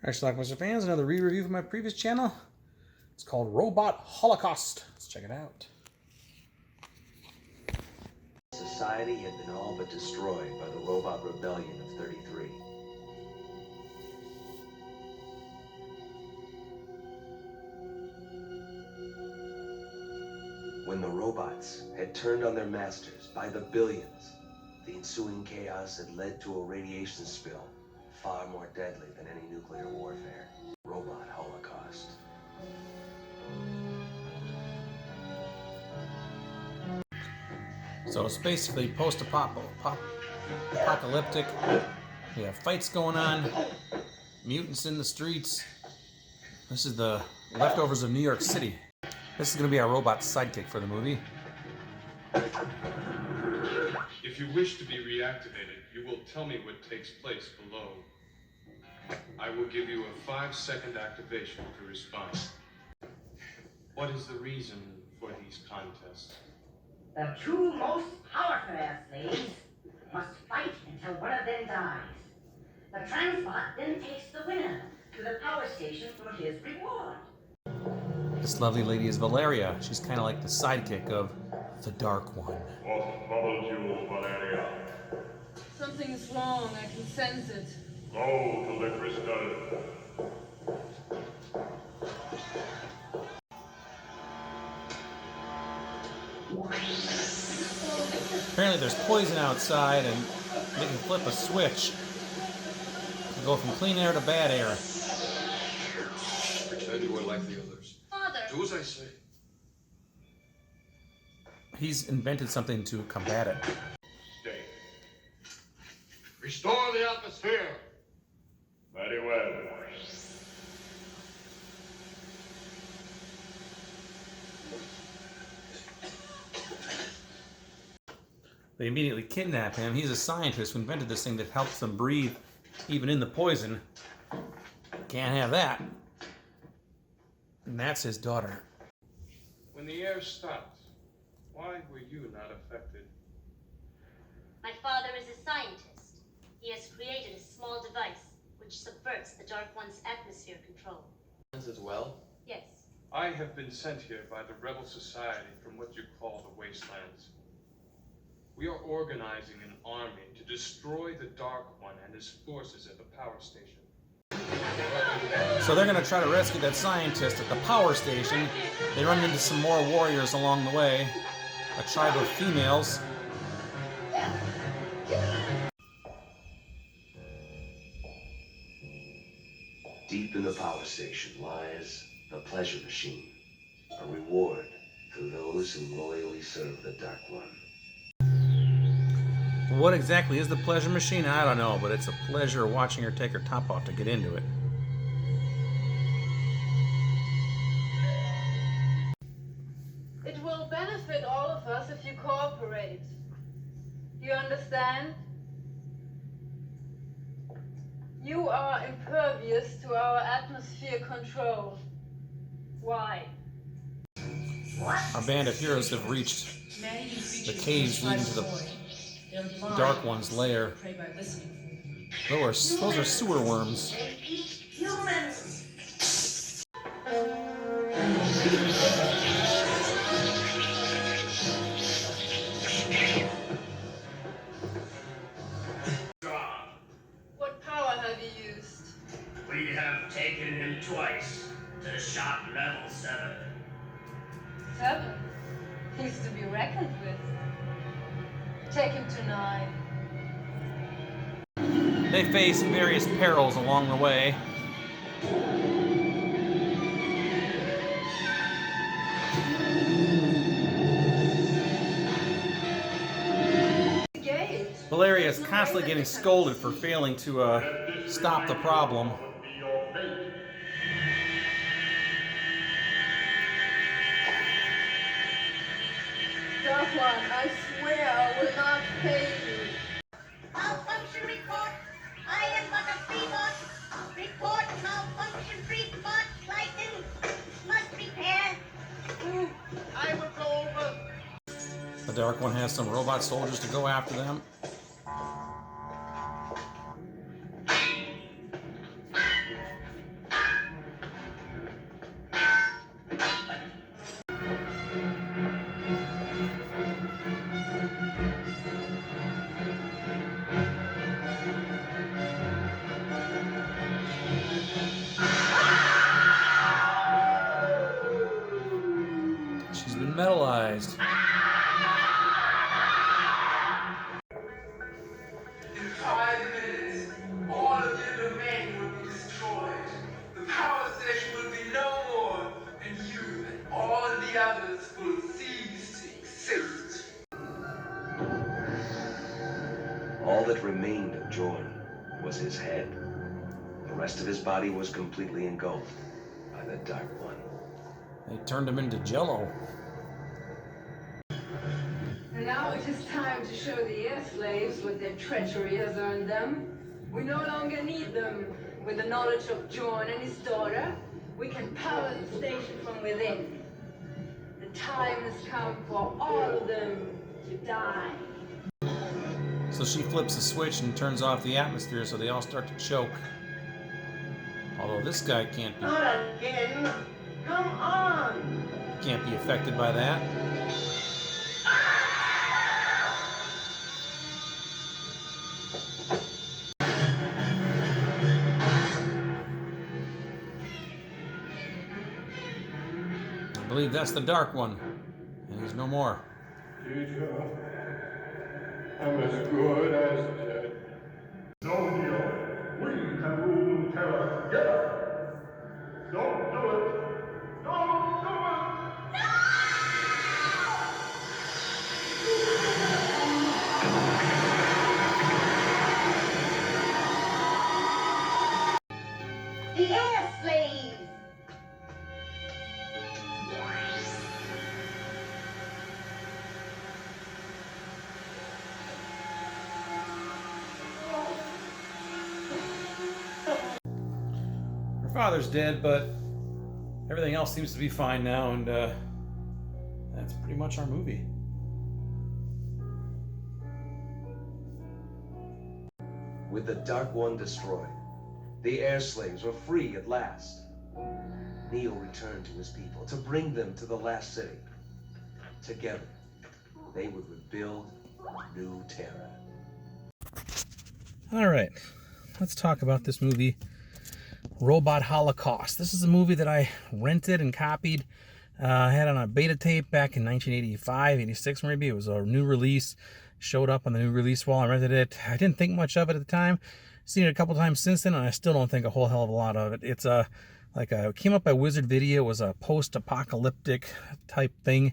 Alright, Schlockmeister fans, another re-review from my previous channel. It's called Robot Holocaust. Let's check it out. Society had been all but destroyed by the robot rebellion of 33. When the robots had turned on their masters by the billions, the ensuing chaos had led to a radiation spill far more deadly than any nuclear warfare. Robot Holocaust. So it's basically post-apocalyptic. We have fights going on, mutants in the streets. This is the leftovers of New York City. This is going to be our robot sidekick for the movie. If you wish to be reactivated, you will tell me what takes place below. I will give you a 5-second activation to respond. What is the reason for these contests? The two most powerful athletes must fight until one of them dies. The transport then takes the winner to the power station for his reward. This lovely lady is Valeria. She's kind of like the sidekick of the Dark One. What troubles you, Valeria? Something's wrong. I can sense it. Go to the crystal. Apparently there's poison outside and they can flip a switch to go from clean air to bad air. Pretend you are like the others. Father! Do as I say. He's invented something to combat it. Stay. Restore the atmosphere. Very well. They immediately kidnap him. He's a scientist who invented this thing that helps them breathe even in the poison. Can't have that. And that's his daughter. When the air stopped, why were you not affected? My father is a scientist. He has created a small device which subverts the Dark One's atmosphere control. As well? Yes. I have been sent here by the rebel society from what you call the wastelands. We are organizing an army to destroy the Dark One and his forces at the power station. So they're going to try to rescue that scientist at the power station. They run into some more warriors along the way. A tribe of females. Deep in the power station lies the pleasure machine, a reward to those who loyally serve the Dark One. What exactly is the pleasure machine? I don't know, but it's a pleasure watching her take her top off to get into it. It will benefit all of us if you cooperate. You understand? You are impervious to our atmosphere control. Why? Our band of heroes have reached the caves leading to the Dark One's lair. Those are sewer worms. Humans! What power have you used? We have taken him twice to shock level 7. 7. He's to be reckoned with. Take him to 9. They face various perils along the way. Valeria is constantly getting scolded for failing to stop the problem. Dark One, I swear I will not pay you. Malfunction report. I am but a freebot. Report malfunction freebot. Titan must repair. I will go over. The Dark One has some robot soldiers to go after them. All that remained of Jordan was his head. The rest of his body was completely engulfed by the Dark One. They turned him into Jello. And now it is time to show the air slaves what their treachery has earned them. We no longer need them. With the knowledge of John and his daughter, we can power the station from within. The time has come for all of them to die. So she flips the switch and turns off the atmosphere so they all start to choke. Although this guy can't be Not again. Come on. affected by that. I believe that's the Dark One, and he's no more. Teacher, I'm as good as dead. No, Neo. We can rule Terra together. Don't do it. Don't do it. The air slaves. Her father's dead, but everything else seems to be fine now, and that's pretty much our movie. With the Dark One destroyed, the air slaves were free at last. Neo returned to his people to bring them to the last city. Together, they would rebuild New Terra. All right, let's talk about this movie, Robot Holocaust. This is a movie that I rented and copied. Had on a beta tape back in 1985, 86 maybe. It was a new release. Showed up on the new release wall. I rented it. I didn't think much of it at the time. Seen it a couple times since then, and I still don't think a whole hell of a lot of it. It's it came up by Wizard Video. It was a post-apocalyptic type thing.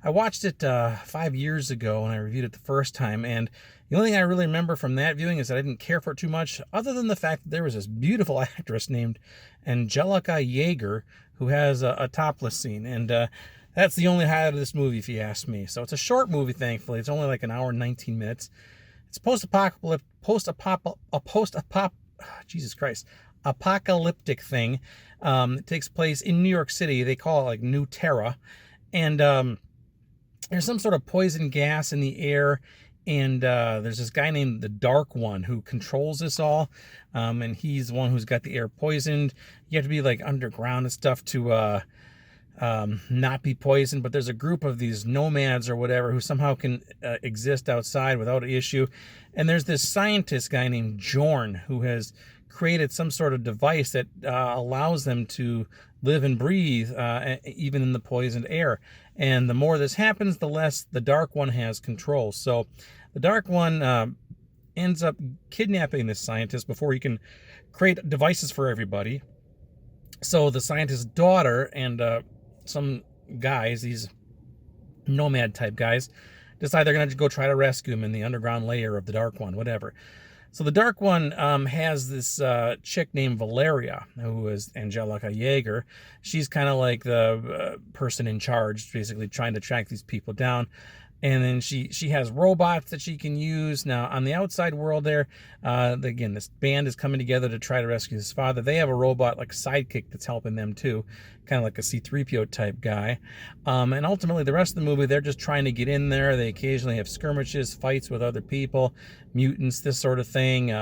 I watched it 5 years ago when I reviewed it the first time, and the only thing I really remember from that viewing is that I didn't care for it too much, other than the fact that there was this beautiful actress named Angelica Yeager who has a topless scene, and that's the only highlight of this movie, if you ask me. So it's a short movie, thankfully. It's only like an hour and 19 minutes. It's apocalyptic thing. It takes place in New York City. They call it like New Terra, and there's some sort of poison gas in the air, and there's this guy named the Dark One who controls this all, and he's the one who's got the air poisoned. You have to be like underground and stuff to not be poisoned, but there's a group of these nomads or whatever who somehow can exist outside without an issue. And there's this scientist guy named Jorn who has created some sort of device that allows them to live and breathe even in the poisoned air. And the more this happens, the less the Dark One has control. So the Dark One ends up kidnapping this scientist before he can create devices for everybody. So the scientist's daughter and some guys, these nomad type guys, decide they're going to go try to rescue him in the underground layer of the Dark One, whatever. So the Dark One has this chick named Valeria, who is Angelica Yeager. She's kind of like the person in charge, basically trying to track these people down. And then she has robots that she can use. Now, on the outside world there, again, this band is coming together to try to rescue his father. They have a robot, like sidekick, that's helping them too, kind of like a C-3PO type guy. And ultimately, the rest of the movie, they're just trying to get in there. They occasionally have skirmishes, fights with other people, mutants, this sort of thing,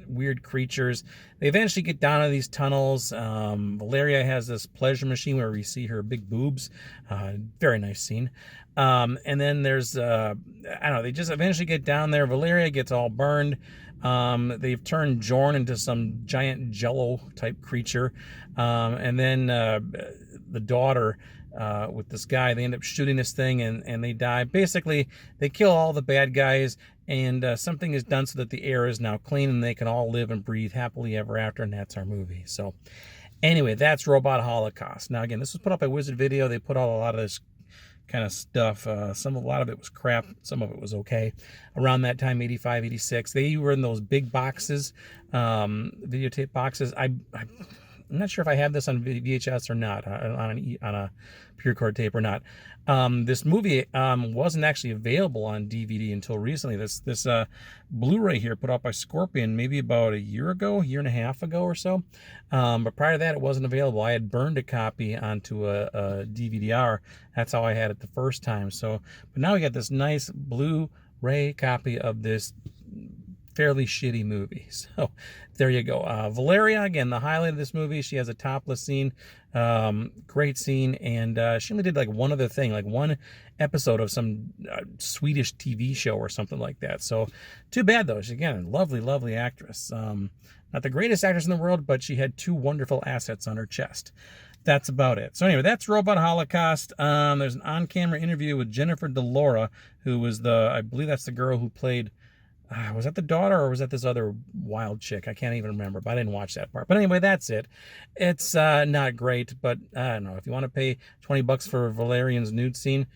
weird creatures. They eventually get down to these tunnels. Valeria has this pleasure machine where we see her big boobs. Very nice scene. And then there's, I don't know, they just eventually get down there. Valeria gets all burned. They've turned Jorn into some giant jello type creature. And then the daughter with this guy, they end up shooting this thing and they die. Basically, they kill all the bad guys, and something is done so that the air is now clean and they can all live and breathe happily ever after, and that's our movie. So anyway, that's Robot Holocaust. Now again, this was put up by Wizard Video. They put out a lot of this kind of stuff. A lot of it was crap. Some of it was okay. Around that time, 85, 86, they were in those big boxes, videotape boxes. I'm not sure if I have this on VHS or not, on a pure cord tape or not. This movie wasn't actually available on DVD until recently. This Blu-ray here, put out by Scorpion, maybe about a year and a half ago or so. But prior to that, it wasn't available. I had burned a copy onto a DVD-R. That's how I had it the first time. So, but now we got this nice Blu-ray copy of this fairly shitty movie. So there you go. Valeria, again, the highlight of this movie. She has a topless scene, great scene, and she only did like one other thing, like one episode of some Swedish TV show or something like that. So too bad though. She's, again, a lovely, lovely actress. Not the greatest actress in the world, but she had 2 wonderful assets on her chest. That's about it. So anyway, that's Robot Holocaust. There's an on-camera interview with Jennifer DeLora, who was I believe that's the girl who played, was that the daughter or was that this other wild chick? I can't even remember, but I didn't watch that part. But anyway, that's it. It's not great, but I don't know. If you want to pay $20 for Valerian's nude scene,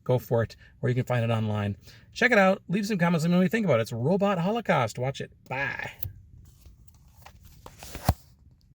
go for it. Or you can find it online. Check it out. Leave some comments. Let me know what you think about it. It's Robot Holocaust. Watch it. Bye.